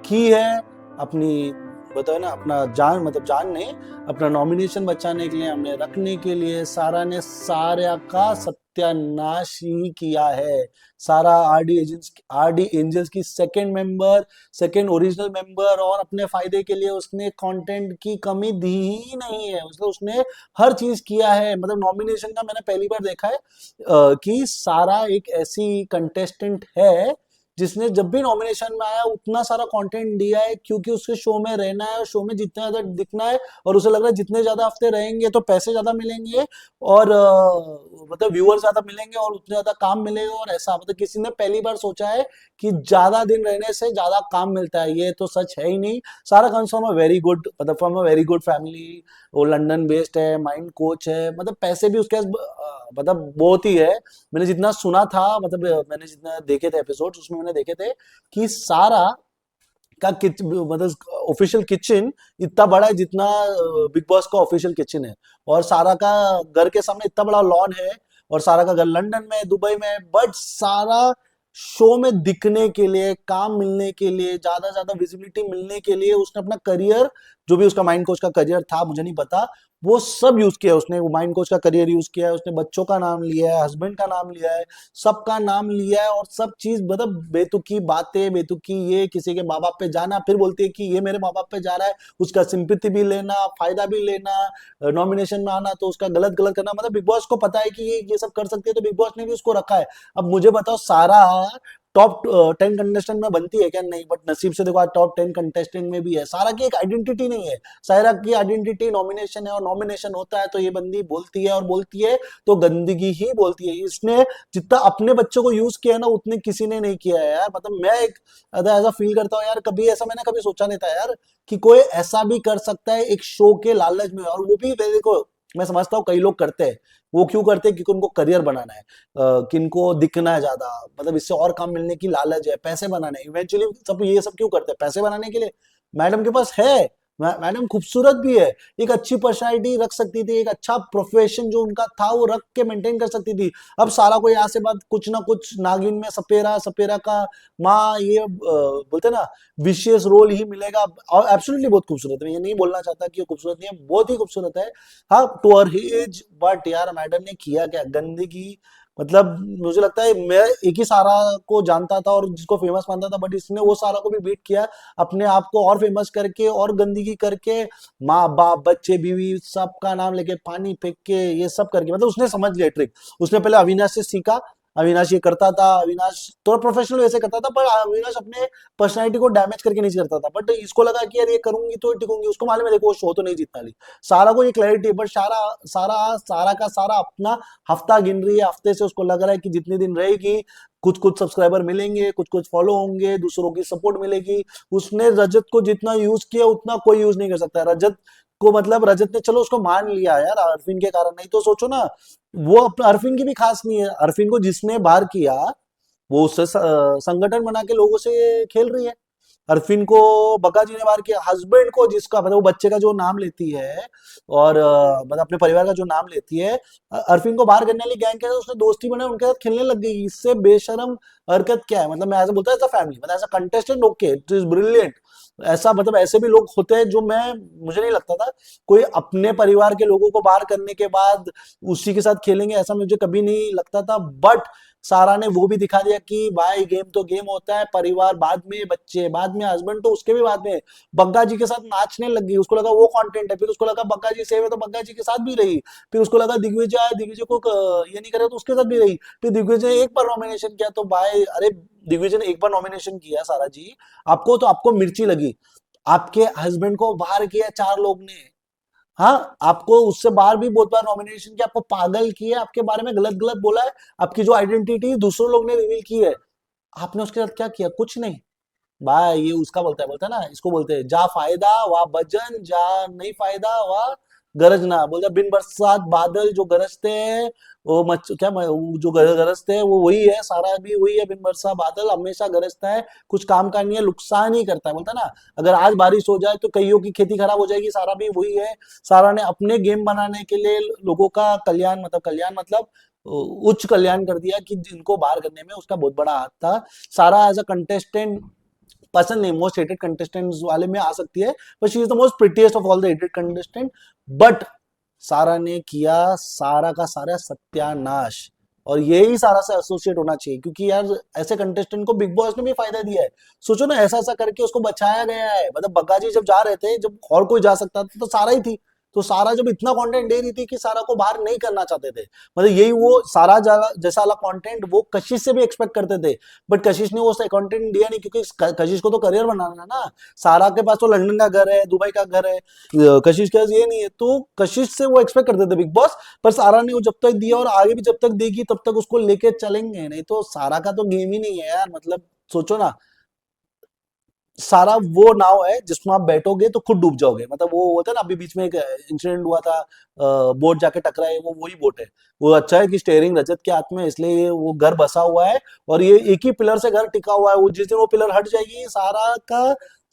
की है अपनी, बताओ ना, अपना जान मतलब जान नहीं, अपना नॉमिनेशन बचाने के लिए, हमने रखने के लिए सारा ने सारा का सत्यानाश ही किया है। सारा आरडी एंजल्स की second member, second original member, और अपने फायदे के लिए उसने कंटेंट की कमी दी ही नहीं है, मतलब उसने हर चीज किया है। मतलब नॉमिनेशन का मैंने पहली बार देखा है कि सारा एक ऐसी कंटेस्टेंट है जिसने जब भी नॉमिनेशन में आया उतना सारा कंटेंट दिया है, क्योंकि उसके शो में रहना है और शो में जितना ज्यादा दिखना है, और उसे लग रहा है जितने ज्यादा हफ्ते रहेंगे तो पैसे ज्यादा मिलेंगे और मतलब व्यूअर ज्यादा मिलेंगे और उतने ज्यादा काम मिलेगा। और ऐसा मतलब किसी ने पहली बार सोचा है कि ज्यादा दिन रहने से ज्यादा काम मिलता है, ये तो सच है ही नहीं। Sara comes from a very good, मतलब from a very good family, वो लंदन बेस्ड है, माइंड कोच है, मतलब पैसे भी उसके मतलब बहुत ही है। मैंने जितना सुना था, मतलब मैंने जितना देखे थे एपिसोड्स उसमें मैंने देखे थे कि सारा का मतलब ऑफिशियल किचन इतना बड़ा है जितना बिग बॉस का ऑफिशियल किचन है, और सारा का घर के सामने इतना बड़ा लॉन है, और सारा का घर लंदन में है, दुबई में है, बट सारा शो में दिखने के लिए, काम मिलने के लिए, ज्यादा ज्यादा विजिबिलिटी मिलने के लिए उसने अपना करियर, जो भी उसका माइंड कोच का करियर था मुझे नहीं पता, वो सब यूज किया उसने। वो माइंड कोच का करियर यूज किया है उसने, बच्चों का नाम लिया है, हस्बैंड का नाम लिया है, सबका नाम लिया है, और सब चीज मतलब बेतुकी बातें, बेतुकी ये किसी के माँ बाप पे जाना, फिर बोलती है कि ये मेरे माँ बाप पे जा रहा है, उसका सिंपैथी भी लेना, फायदा भी लेना, नॉमिनेशन में आना तो उसका गलत गलत करना। मतलब बिग बॉस को पता है कि ये सब कर सकते हैं, तो बिग बॉस ने भी उसको रखा है। अब मुझे बताओ सारा टॉप 10 कंटेस्टेंट में बनती है क्या? नहीं, बट नसीब से देखो आज टॉप 10 कंटेस्टेंट में भी है। सारा की एक आइडेंटिटी नहीं है, सायरा की आइडेंटिटी नॉमिनेशन है, और नॉमिनेशन होता है तो ये बंदी बोलती है, और बोलती है तो गंदगी ही बोलती है। इसने जितना अपने बच्चों को यूज किया है ना उतने किसी ने नहीं किया है यार। मतलब मैं एक ऐसा फील करता हूँ यार, कभी ऐसा मैंने कभी सोचा नहीं था यार कि कोई ऐसा भी कर सकता है एक शो के लालच में। और वो भी देखो, मैं समझता हूँ कई लोग करते हैं, वो क्यों करते हैं? क्योंकि उनको करियर बनाना है, किनको दिखना है ज्यादा, मतलब इससे और काम मिलने की लालच है, पैसे बनाने, इवेंचुअली सब ये सब क्यों करते हैं? पैसे बनाने के लिए। मैडम के पास है, मैडम खूबसूरत भी है, एक अच्छी पर्सनालिटी रख सकती थी, एक अच्छा प्रोफेशन जो उनका था वो रख के मेंटेन कर सकती थी। अब सारा को यहाँ से बात कुछ ना कुछ नागिन में सपेरा, सपेरा का माँ, ये बोलते ना विशेष रोल ही मिलेगा। और एब्सोल्युटली बहुत खूबसूरत है, ये नहीं बोलना चाहता कि ये खूबसूरत नहीं है, बहुत ही खूबसूरत है, हाँ टू हर एज। बट यार मैडम ने किया क्या? गंदगी मतलब मुझे लगता है मैं एक ही सारा को जानता था और जिसको फेमस मानता था, बट इसने वो सारा को भी बीट किया, अपने आप को और फेमस करके और गंदगी करके, माँ बाप बच्चे बीवी सबका नाम लेके पानी फेंक के ये सब करके, मतलब उसने समझ लिया ट्रिक। उसने पहले अविनाश से सीखा, अविनाश ये करता था, अविनाश थोड़ा प्रोफेशनल वैसे करता था, पर अविनाश अपने पर्सनैलिटी को डैमेज करके नहीं करता था, बट इसको लगा कि यार ये करूंगी तो टिकूंगी, उसको मालूम है देखो वो शो तो नहीं जीतने वाली। सारा को ये क्लैरिटी है, बट सारा सारा सारा का सारा अपना हफ्ता गिन रही है, हफ्ते से उसको लग रहा है कि जितने दिन रहेगी कुछ कुछ सब्सक्राइबर मिलेंगे, कुछ कुछ फॉलो होंगे, दूसरों की सपोर्ट मिलेगी। उसने रजत को जितना यूज किया उतना कोई यूज नहीं कर सकता है रजत को, मतलब रजत ने चलो उसको मान लिया यार अरफिन के कारण, नहीं तो सोचो ना, वो अरफिन की भी खास नहीं है, अरफिन को जिसने बाहर किया वो उससे संगठन बना के लोगों से खेल रही है। अरफिन को बका जी ने बाहर किया, हस्बैंड को जिसका मतलब वो बच्चे का जो नाम लेती है और मतलब अपने परिवार का जो नाम लेती है, अरफिन को बाहर करने वाली गैंग के साथ उसने दोस्ती बनाई, उनके साथ खेलने लग गई। इससे बेशरम हरकत क्या है? मतलब मैं ऐसा बोलता है, एज अ फैमिली, मतलब as a contestant okay it is brilliant, ऐसा मतलब ऐसे भी लोग होते हैं जो मैं, मुझे नहीं लगता था कोई अपने परिवार के लोगों को बाहर करने के बाद उसी के साथ खेलेंगे, ऐसा मुझे कभी नहीं लगता था। बट सारा ने वो भी दिखा दिया कि भाई गेम तो गेम होता है, परिवार बाद में, बच्चे बाद में, हस्बैंड तो उसके भी बाद में। बग्गा जी के साथ नाचने लग गई, उसको लगा वो कंटेंट है, फिर उसको लगा बग्गा जी सेव है तो बग्गा जी के साथ भी रही, फिर उसको लगा दिग्विजय आए, दिग्विजय को ये नहीं करे तो उसके साथ भी रही, फिर दिग्विजय ने एक बार नॉमिनेशन किया तो भाई अरे, दिग्विजय ने एक बार नॉमिनेशन किया सारा जी, आपको तो आपको मिर्ची लगी, आपके हस्बैंड को बाहर किया चार लोग ने, हाँ आपको उससे बाहर भी बहुत बार नॉमिनेशन किया, आपको पागल किया, आपके बारे में गलत गलत बोला है, आपकी जो आइडेंटिटी दूसरों लोग ने रिवील की है, आपने उसके साथ क्या किया? कुछ नहीं। भाई ये उसका बोलता है ना, इसको बोलते हैं जा फायदा वाह भजन, जा नहीं फायदा वाह गरजना। बोलता बिन बरसात बादल जो गरजते हैं, वो मच क्या वो जो गरजते हैं वो वही है, सारा भी वही है, बिन बरसा बादल हमेशा गरजता है, कुछ काम का नहीं है, नुकसान ही करता है। बोलता है ना, अगर आज बारिश हो जाए तो कईयों की खेती खराब हो जाएगी, सारा भी वही है। सारा ने अपने गेम बनाने के लिए लोगों का कल्याण मतलब उच्च कल्याण कर दिया, कि जिनको बाहर करने में उसका बहुत बड़ा हाथ था। सारा एज अ कंटेस्टेंट पसंद नहीं, मोस्ट हेटेड कंटेस्टेंट वाले में आ सकती है, पर she is the most prettiest of all the hated contestant. But सारा ने किया सारा का सारा सत्यानाश, और यही सारा से एसोसिएट होना चाहिए, क्योंकि यार ऐसे कंटेस्टेंट को बिग बॉस ने भी फायदा दिया है। सोचो ना, ऐसा ऐसा करके उसको बचाया गया है, मतलब बग्गा जी जब जा रहे थे, जब और कोई जा सकता था तो सारा ही थी, तो सारा जब इतना कंटेंट दे रही थी कि सारा को बाहर नहीं करना चाहते थे, मतलब यही वो सारा जैसा वाला कंटेंट वो कशिश से भी एक्सपेक्ट करते थे, बट कशिश ने वो कंटेंट दिया नहीं, क्योंकि कशिश को तो करियर बनाना है ना। सारा के पास तो लंदन का घर है, दुबई का घर है, कशिश के पास ये नहीं है, तो कशिश से वो एक्सपेक्ट करते थे बिग बॉस। पर सारा ने वो जब तक दिया और आगे भी जब तक देगी तब तक उसको लेके चलेंगे, नहीं तो सारा का तो गेम ही नहीं है यार। मतलब सोचो ना, सारा वो नाव है जिसमें आप बैठोगे तो खुद डूब जाओगे, मतलब वो होता है ना, अभी बीच में एक इंसिडेंट हुआ था, बोट जाके टकरा है, वो वही बोट है। वो अच्छा है कि स्टेयरिंग रजत के हाथ में है, इसलिए वो घर बसा हुआ है, और ये एक ही पिलर से घर टिका हुआ है, वो जिस दिन वो पिलर हट जाएगी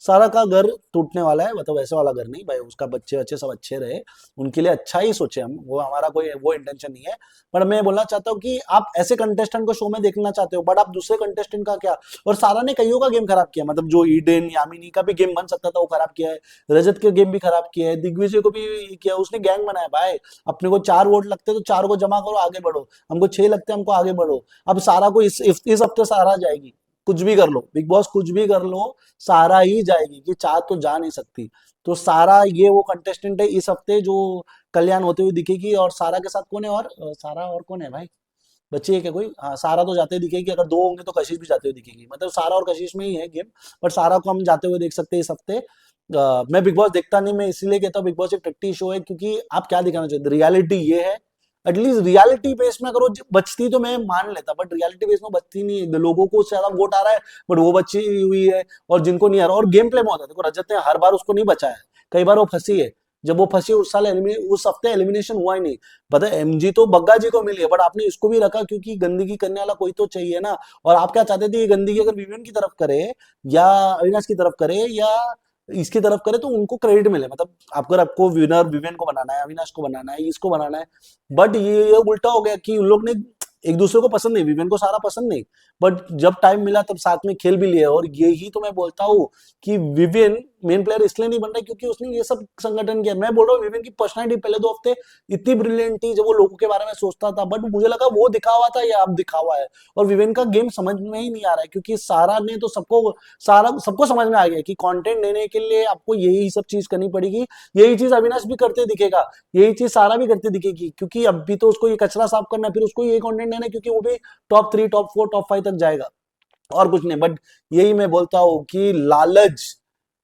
सारा का घर टूटने वाला है। मतलब वैसे वाला घर नहीं भाई, उसका बच्चे बच्चे सब अच्छे रहे, उनके लिए अच्छा ही सोचे हम, वो हमारा कोई वो इंटेंशन नहीं है। पर मैं बोलना चाहता हूँ कि आप ऐसे कंटेस्टेंट को शो में देखना चाहते हो, बट आप दूसरे कंटेस्टेंट का क्या, और सारा ने कईयों का गेम खराब किया, मतलब जो ईडेन यामिनी का भी गेम बन सकता था वो खराब किया है, रजत के गेम भी खराब किया है, दिग्विजय को भी किया, उसने गैंग बनाया भाई, अपने को 4 वोट लगते तो 4 को जमा करो आगे बढ़ो, हमको 6 लगते हमको आगे बढ़ो। अब सारा को इस हफ्ते सारा जाएगी, कुछ भी कर लो बिग बॉस, कुछ भी कर लो, सारा ही जाएगी, कि चाह तो जा नहीं सकती। तो सारा ये वो कंटेस्टेंट है इस हफ्ते जो कल्याण होते हुए दिखेगी। और सारा के साथ कौन है, और सारा और कौन है भाई, बच्ची है क्या कोई? हाँ सारा तो जाते दिखेगी, अगर 2 होंगे तो कशिश भी जाते हुए दिखेगी, मतलब सारा और कशिश में ही है गेम। पर सारा को हम जाते हुए देख सकते हैं इस हफ्ते। मैं बिग बॉस देखता नहीं, मैं इसीलिए कहता हूँ बिग बॉस एक टट्टी शो है, क्योंकि आप क्या दिखाना चाहते, रियलिटी ये है, एटलीस्ट रियलिटी बेस में अगर वो बचती तो मैं मान लेता, बट रियलिटी बेस में बचती नहीं है, लोगों को ज्यादा वोट आ रहा है बट वो बची हुई है, और जिनको नहीं आ रहा, और गेम प्ले में होता है, देखो रजत ने हर बार उसको नहीं बचाया, कई बार वो फंसी है, जब वो फंसी उस साल उस हफ्ते एलिमिनेशन हुआ ही नहीं। पता है एमजी तो बग्गा जी को मिली है, बट आपने इसको भी रखा क्योंकि गंदगी करने वाला कोई तो चाहिए ना। और आप क्या चाहते थे, ये गंदगी अगर विवेन की तरफ करे या अविनाश की तरफ करे या इसकी तरफ करे तो उनको क्रेडिट मिले, मतलब आपको आपको विनर विवेन को बनाना है, अविनाश को बनाना है, इसको बनाना है, बट ये उल्टा हो गया कि उन लोग ने एक दूसरे को पसंद नहीं, विवेन को सारा पसंद नहीं, बट जब टाइम मिला तब साथ में खेल भी लिया। और यही तो मैं बोलता हूँ कि विवेन मेन प्लेयर इसलिए नहीं बन रहा क्योंकि उसने ये सब संगठन किया। मैं बोल रहा हूँ विवेन की पर्सनालिटी पहले 2 हफ्ते इतनी ब्रिलियंट थी जब वो लोगों के बारे में सोचता था, बट मुझे लगा वो दिखावा था या अब दिखावा है। और विवेन का गेम समझ में ही नहीं आ रहा है क्योंकि सारा ने तो सबको समझ में आ गया कि कंटेंट देने के लिए आपको यही सब चीज करनी पड़ेगी। यही चीज अविनाश भी करते दिखेगा, यही चीज सारा भी करते दिखेगी, क्योंकि अभी तो उसको ये कचरा साफ करना है, फिर उसको ये कंटेंट देना है, क्योंकि वो भी टॉप 3 टॉप 4 टॉप 5 तक जाएगा, और कुछ नहीं। बट यही मैं बोलता हूँ कि लालच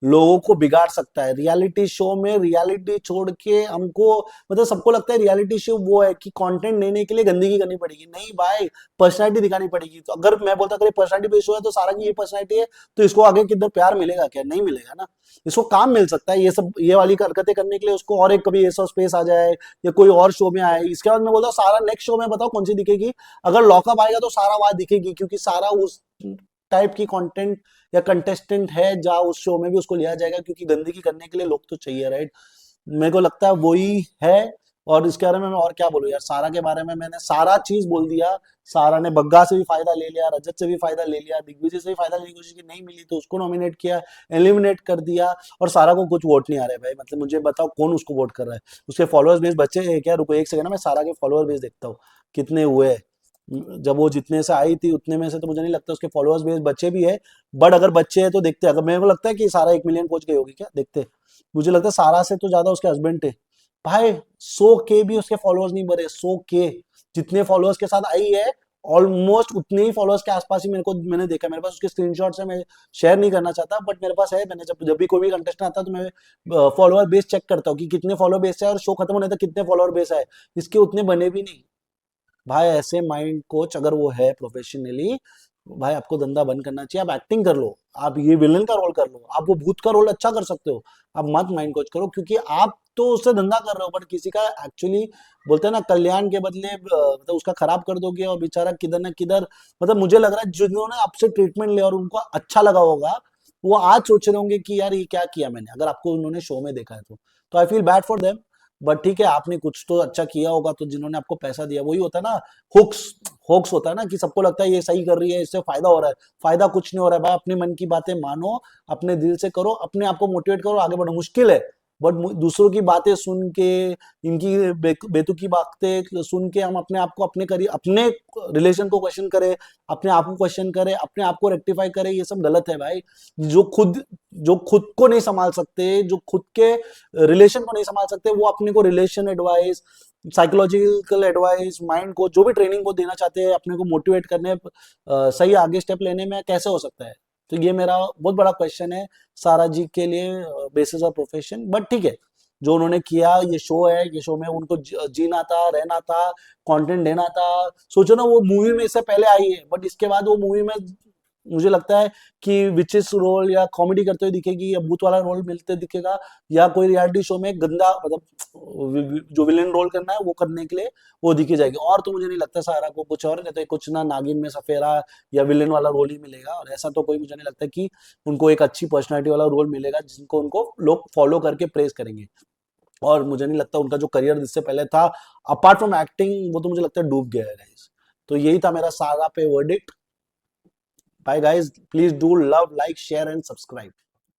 लोगों को बिगाड़ सकता है। रियलिटी शो में रियलिटी छोड़ के हमको, मतलब सबको लगता है रियलिटी शो वो है कि कंटेंट देने के लिए गंदगी करनी पड़ेगी। नहीं भाई, पर्सनालिटी दिखानी पड़ेगी। तो अगर मैं बोलता अगर पर्सनालिटी बेस्ड शो है तो सारा की ये पर्सनालिटी है, तो इसको आगे किधर प्यार मिलेगा? क्या नहीं मिलेगा ना। इसको काम मिल सकता है ये सब, ये वाली हरकतें करने के लिए उसको, और एक कभी ऐसा स्पेस आ जाए या कोई और शो में आए। इसके बाद मैं बोलता हूँ सारा नेक्स्ट शो में बताओ कौन सी दिखेगी। अगर लॉकअप आएगा तो सारा वहां दिखेगी, क्योंकि सारा उस टाइप की कंटेंट या कंटेस्टेंट है जहां उस शो में भी उसको लिया जाएगा, क्योंकि गंदगी करने के लिए लोग तो चाहिए, राइट। मेरे को लगता है वही है। और इसके बारे में मैं और क्या बोलूं यार, सारा के बारे में मैंने सारा चीज बोल दिया। सारा ने बग्गा से भी फायदा ले लिया, रजत से भी फायदा ले लिया, दिग्विजय से भी फायदा लेने की कोशिश की, नहीं मिली तो उसको नॉमिनेट किया, एलिमिनेट कर दिया। और सारा को कुछ वोट नहीं आ रहा है भाई। मतलब मुझे बताओ कौन उसको वोट कर रहा है? उसके फॉलोअर्स बेस बच्चे हैं क्या? रुको एक सेकंड ना, मैं सारा के फॉलोअर बेस देखता हूँ कितने हुए हैं। जब वो जितने से आई थी उतने में से तो मुझे नहीं लगता उसके फॉलोअर्स बेस बच्चे भी है। बट अगर बच्चे हैं तो देखते हैं। अगर मेरे को लगता है कि सारा 1 मिलियन पहुंच गई होगी क्या, देखते। मुझे लगता है सारा से तो ज्यादा उसके हस्बैंड थे भाई। 100 के भी उसके फॉलोअर्स नहीं बढ़े। 100 के जितने फॉलोअर्स के साथ आई है, ऑलमोस्ट उतने ही फॉलोअर्स के आसपास ही मैंने देखा। मेरे पास उसके स्क्रीनशॉट्स है, मैं शेयर नहीं करना चाहता, बट मेरे पास है। मैंने जब भी कोई भी कंटेस्टेंट आता है तो मैं फॉलोअर बेस चेक करता हूँ कि कितने फॉलोअर बेस है, और शो खत्म होने तक कितने फॉलोअर बेस है। इसके उतने बने भी नहीं भाई। ऐसे माइंड कोच अगर वो है प्रोफेशनली, भाई आपको धंधा बंद करना चाहिए। आप एक्टिंग कर लो, आप ये विलन का रोल कर लो, आप वो भूत का रोल अच्छा कर सकते हो। आप मत माइंड कोच करो, क्योंकि आप तो उससे धंधा कर रहे हो, बट किसी का एक्चुअली बोलते हैं ना कल्याण के बदले मतलब उसका खराब कर दोगे, और बेचारा किधर ना किधर, मतलब मुझे लग रहा है जिन्होंने आपसे ट्रीटमेंट लिया और उनको अच्छा लगा होगा, वो आज सोच रहे होंगे कि यार ये क्या किया मैंने, अगर आपको उन्होंने शो में देखा है तो I feel bad for them. But ठीक है, आपने कुछ तो अच्छा किया होगा, तो जिन्होंने आपको पैसा दिया, वही होता है ना, हुक्स। होक्स होता है ना कि सबको लगता है ये सही कर रही है, इससे फायदा हो रहा है। फायदा कुछ नहीं हो रहा है भाई। अपने मन की बातें मानो, अपने दिल से करो, अपने आप को मोटिवेट करो, आगे बढ़ो। मुश्किल है, बट दूसरों की बातें सुन के, इनकी बेतुकी बातें सुन के हम अपने आप को, अपने करिए, अपने रिलेशन को क्वेश्चन करें, अपने आप को क्वेश्चन करें, अपने आप को रेक्टिफाई करें, ये सब गलत है भाई। जो खुद को नहीं संभाल सकते, जो खुद के रिलेशन को नहीं संभाल सकते, वो अपने को relation advice, psychological advice, mind को जो भी ट्रेनिंग को देना चाहते हैं अपने को मोटिवेट करने, सही आगे स्टेप लेने में कैसे हो सकता है? तो ये मेरा बहुत बड़ा क्वेश्चन है सारा जी के लिए, बेसिस ऑफ प्रोफेशन। बट ठीक है, जो उन्होंने किया, ये शो है, ये शो में उनको जीना था, रहना था, कंटेंट देना था। सोचो ना, वो मूवी में इससे पहले आई है, बट इसके बाद वो मूवी में मुझे लगता है कि विचिस रोल या कॉमेडी करते हुए दिखेगी, या भूत वाला रोल मिलते दिखेगा, या कोई रियलिटी शो में गंदा, मतलब जो विलेन रोल करना है वो करने के लिए वो दिखी जाएगी। और तो मुझे नहीं लगता सारा को कुछ और, नहीं तो कुछ ना नागिन में सफेरा या विलेन वाला रोल ही मिलेगा। और ऐसा तो कोई मुझे नहीं लगता कि उनको एक अच्छी पर्सनैलिटी वाला रोल मिलेगा जिनको उनको लोग फॉलो करके प्रेस करेंगे। और मुझे नहीं लगता उनका जो करियर जिससे पहले था अपार्ट फ्रॉम एक्टिंग, वो तो मुझे लगता है डूब गया है गाइस। तो यही था मेरा सारा पे verdict. Bye guys, please do love, like, share and subscribe.